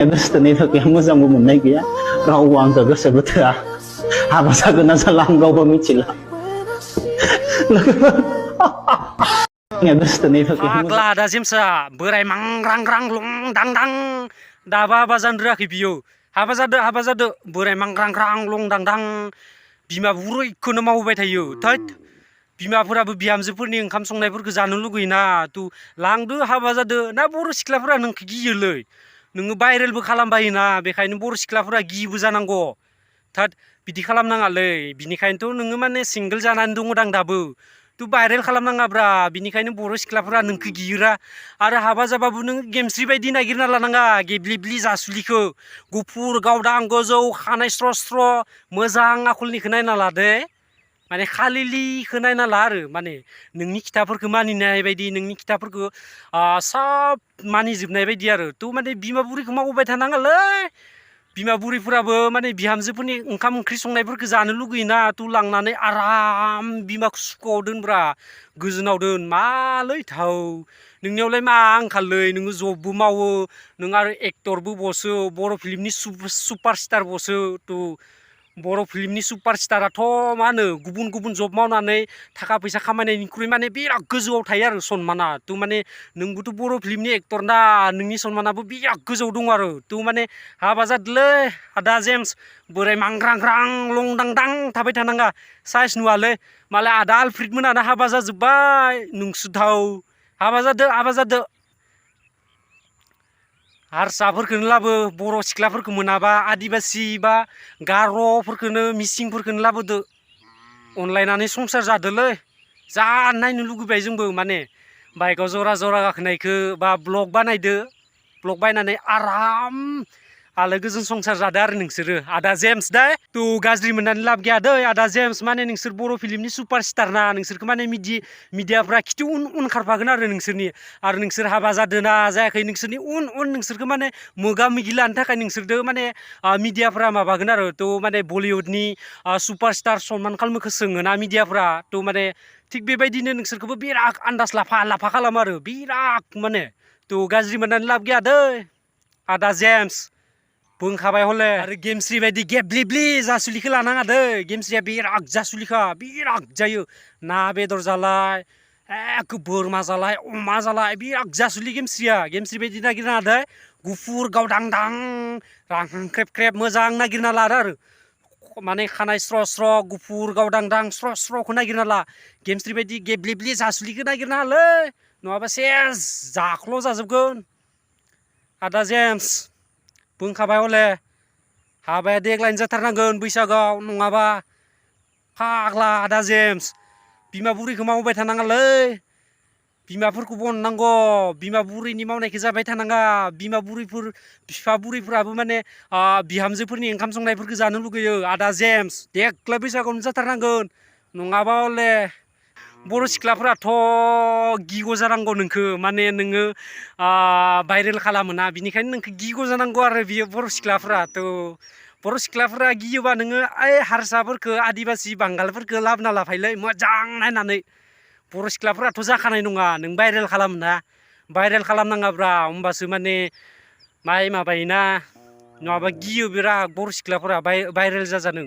गोसोथोनाय थाखाय मोजांबो मोननाय गैया रावबो आंखौ गोसोबो थोआ हाबा जागोन ना जाला आं गावबो मिथिला गोसोथोनाय थाखाय फाग्ला दा जेमसा बोराय मांग्रां ग्रां लं दां दां दाबा हाबा जानो रोङाखै बियो हाबा जादो बोराय मांग्रां ग्रां लं दां दां बिमा बुरैखौनो मावबाय थायो थैद बिमाफोराबो बिहामजोफोरनि ओंखाम संनायफोरखौ जानो लुगैयोना तु लांदो हाबा जादो ना बर' सिख्लाफोरा नोंखौ गियोलै नोङो भाइरेलबो खालामबायोना बेखायनो बर' सिख्लाफोरा गियोबो जानांगौ थोद बिदि खालामनाङालै बिनिखायनोथ' नोङो माने सिंगोल जानानै दङदां दाबो तु भाइरेल खालामनाङाब्रा बिनिखायनो बर' सिख्लाफोरा नोंखौ गियोरा आरो हाबा जाबाबो नों गेमस्रि बायदि नागिरना लानाङा गेब्लिब्लि जासुलिखौ गुफुर गावदां गोजौ खानाय स्र' स्र' मोजां आखलनिखौ नायना लादे माने खालिलिखौ नायना ला आरो माने नोंनि खिथाफोरखौ मानिनाय बायदि नोंनि खिथाफोरखौ सब मानिजोबनाय बायदि आरो थ' माने बिमा बुरैखौ मावबाय थानाङालै बिमा बुरैफोराबो माने बिहामजोफोरनि ओंखाम ओंख्रि संनायफोरखौ जानो लुगैयोना तु लांनानै आराम बिमाखौ सुखुआव दोनब्रा गोजोनाव दोन मालै थाव नोंनियावलाय मा आंखाललै नोङो जबबो मावो नों आरो एक्टरबो बसो बर' फिल्मनि सुपारस्टार बसो तु बर' फिल्मनि सुपारस्टाराथ' मा होनो गुबुन गुबुन जब मावनानै थाखा फैसा खामायनायनिख्रुइ माने बिराद गोजौआव थायो आरो सनमाना तु माने नोंबोथ' बर' फिल्मनि एक्टर ना नोंनि सनमानाबो बिराद गोजौ दं आरो तु माने हाबा जादोलै आदा जेम्स बोराय मांग्रां ग्रां लं दां दां थाबाय थानाङा साइस नुवालै मालाय आदा आलफ्रिद मोनानो हाबा जाजोब्बाय नोंसो धाव हाबा जादो हारसाफोरखौनो लाबो बर' सिख्लाफोरखौ मोनाबा आदिबासि बा गार'फोरखौनो मिसिंफोरखौनो लाबोदो अनलायनानै संसार जादोलै जा नायनो लुगैबाय जोंबो माने बाइकआव जरा जरा गाखोनायखौ बा ब्लग बानायदो ब्लग बायनानै आराम आलो गोजोन संसार जादो आरो नोंसोरो आदा जेम्स दे तु गाज्रि मोननानै लाब गैया दै आदा जेम्स माने नोंसोर बर' फिल्मनि सुपारस्टार ना नोंसोरखौ माने मिडियाफ्रा खिथु उन खारफागोन आरो नोंसोरनि आरो नोंसोर हाबा जादोना जायाखै नोंसोरनि उन नोंसोरखौ माने मोगा मोगि लानो थाखाय नोंसोरदो माने मिडियाफ्रा माबागोन आरो थ' माने बलिउडनि सुपारस्टार सलमान खानखौ सोङोना मिडियाफ्रा थ' माने थिग बेबायदिनो नोंसोरखौबो बिराद आन्दाज लाफा खालामो आरो बिराद माने थ' गाज्रि मोननानै लाब गैया दै आदा जेम्स बुंखाबाय हले आरो गेमस्रि बायदि गेब्लिब्लि जासुलिखौ लानाङा दै गेमस्रिया बिराद जासुलिखा बिराद जायो ना बेदर जालाय एख बोरमा जालाय अमा जालाय बिराद जासुलि गेमस्रि बायदि नागिरनाङा दै गुफुर गावदां दां रांख्रेब ख्रेब मोजां नागिरना लादो आरो माने खानाय स्र' स्र' गुफुर गावदां दां स्र' स्र'खौ नागिरना ला गेमस्रि बायदि गेब्लिब्लि जासुलिखौ नागिरनाङालै नङाबा सेस जाख्ल' जाजोबगोन आदा जेम्स बुंखाबाय हले हाबाया देग्लायनो जाथारनांगोन बैसागोआव नङाबा फाग्ला आदा जेम्स बिमा बुरैखौ मावबाय थानाङालै बिमाफोरखौबो अननांगौ बिमा बुरैनि मावनायखौ जाबाय थानाङा बिफा बुरैफोराबो माने बिहामजोफोरनि ओंखाम संनायफोरखौ जानो लुगैयो आदा जेम्स देग्लाय बैसागोआवनो जाथारनांगोन नङाबा हले बर' सिख्लाफोराथ' गिग' जानांगौ नोंखौ माने नोङो भाइरेल खालामोना बिनिखायनो नोंखौ गिग' जानांगौ आरो बियो बर' सिख्लाफोरा थ' बर' सिख्लाफोरा गियोबा नोङो ओइ हारसाफोरखौ आदिबासि बांगालफोरखौ लाबोना लाफैलै मोजां नायनानै बर' सिख्लाफोराथ' जाखानाय नङा नों भाइरेल खालामोना भाइरेल खालामनाङाब्रा होमबासो माने माबायोना नङाबा गियो बिराद बर' सिख्लाफोरा भाइरेल जाजानो